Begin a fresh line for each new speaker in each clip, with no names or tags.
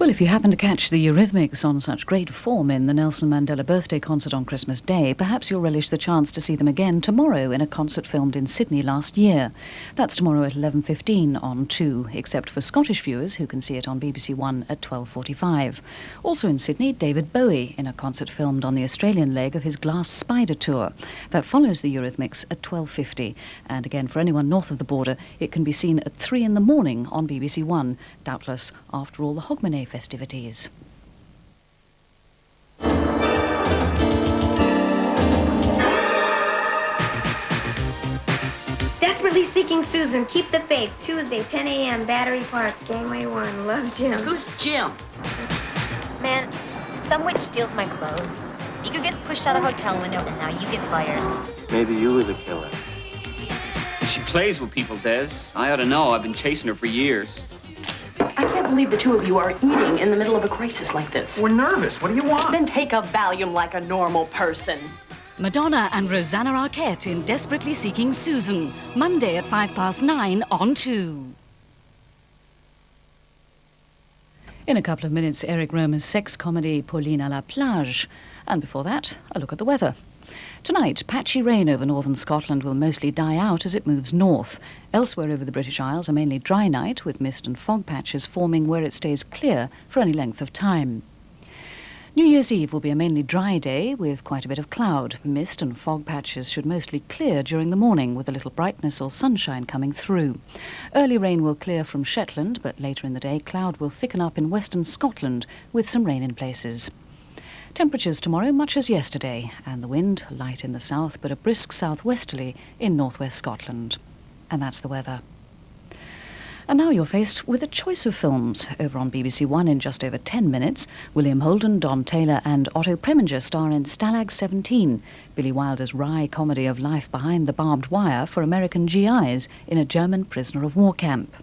Well, if you happen to catch the Eurythmics on such great form in the Nelson Mandela birthday concert on Christmas Day, perhaps you'll relish the chance to see them again tomorrow in a concert filmed in Sydney last year. That's tomorrow at 11:15 on 2, except for Scottish viewers who can see it on BBC One at 12:45. Also in Sydney, David Bowie in a concert filmed on the Australian leg of his Glass Spider tour. That follows the Eurythmics at 12:50. And again, for anyone north of the border, it can be seen at 3 in the morning on BBC One, doubtless after all the Hogmanay festivities.
Desperately Seeking Susan, Keep the Faith, Tuesday, 10 a.m., Battery Park, Gangway 1. Love, Jim.
Who's Jim?
Man, some witch steals my clothes. Ego gets pushed out a hotel window, and now you get fired.
Maybe you were the killer.
She plays with people, Des. I ought to know. I've been chasing her for years.
I can't believe the two of you are eating in the middle of a crisis like this.
We're nervous. What do you want?
Then take a Valium like a normal person.
Madonna and Rosanna Arquette in Desperately Seeking Susan, Monday at 9:05 on 2. In a couple of minutes, Eric Rohmer's sex comedy Pauline à la Plage. And before that, a look at the weather. Tonight, patchy rain over northern Scotland will mostly die out as it moves north. Elsewhere over the British Isles, a mainly dry night with mist and fog patches forming where it stays clear for any length of time. New Year's Eve will be a mainly dry day with quite a bit of cloud. Mist and fog patches should mostly clear during the morning with a little brightness or sunshine coming through. Early rain will clear from Shetland, but later in the day cloud will thicken up in western Scotland with some rain in places. Temperatures tomorrow much as yesterday, and the wind light in the south but a brisk southwesterly in northwest Scotland. And that's the weather. And now you're faced with a choice of films. Over on BBC One in just over 10 minutes, William Holden, Don Taylor and Otto Preminger star in Stalag 17, Billy Wilder's wry comedy of life behind the barbed wire for American GIs in a German prisoner of war camp.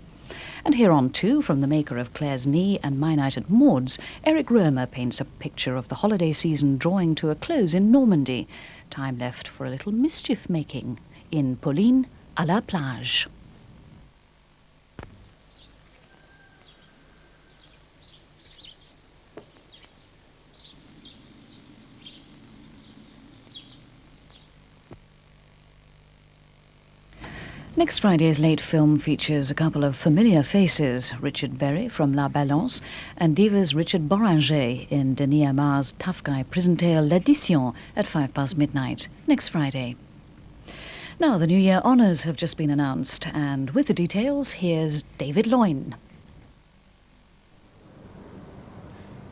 And here on 2, from the maker of Claire's Knee and My Night at Maud's, Eric Rohmer paints a picture of the holiday season drawing to a close in Normandy. Time left for a little mischief-making in Pauline à la Plage. Next Friday's late film features a couple of familiar faces, Richard Berry from La Balance and Diva's Richard Boranger in Denis Amar's tough guy prison tale L'Addition at midnight, next Friday. Now, the New Year honours have just been announced, and with the details, here's David Loyn.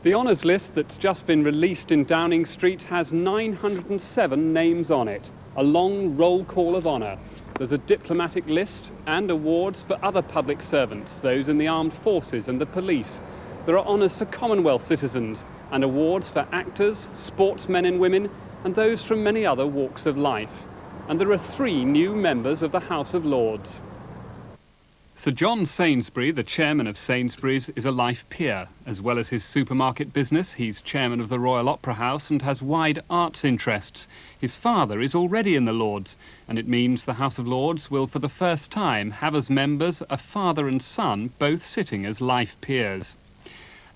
The honours list that's just been released in Downing Street has 907 names on it, a long roll call of honour. There's a diplomatic list and awards for other public servants, those in the armed forces and the police. There are honours for Commonwealth citizens and awards for actors, sportsmen and women, and those from many other walks of life. And there are 3 new members of the House of Lords. Sir John Sainsbury, the chairman of Sainsbury's, is a life peer. As well as his supermarket business, he's chairman of the Royal Opera House and has wide arts interests. His father is already in the Lords, and it means the House of Lords will for the first time have as members a father and son, both sitting as life peers.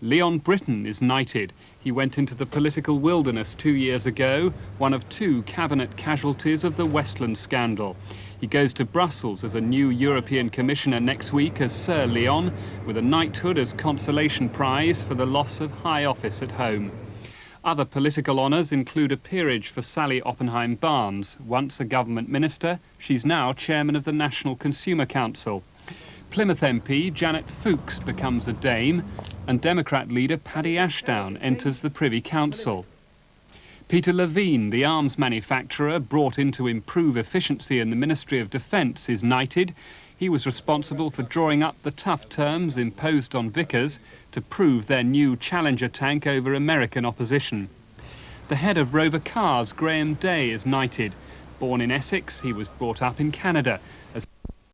Leon Britton is knighted. He went into the political wilderness 2 years ago, one of 2 cabinet casualties of the Westland scandal. He goes to Brussels as a new European Commissioner next week as Sir Leon, with a knighthood as consolation prize for the loss of high office at home. Other political honours include a peerage for Sally Oppenheim Barnes. Once a government minister, she's now chairman of the National Consumer Council. Plymouth MP Janet Fuchs becomes a dame, and Democrat leader Paddy Ashdown enters the Privy Council. Peter Levine, the arms manufacturer brought in to improve efficiency in the Ministry of Defence, is knighted. He was responsible for drawing up the tough terms imposed on Vickers to prove their new Challenger tank over American opposition. The head of Rover Cars, Graham Day, is knighted. Born in Essex, he was brought up in Canada. As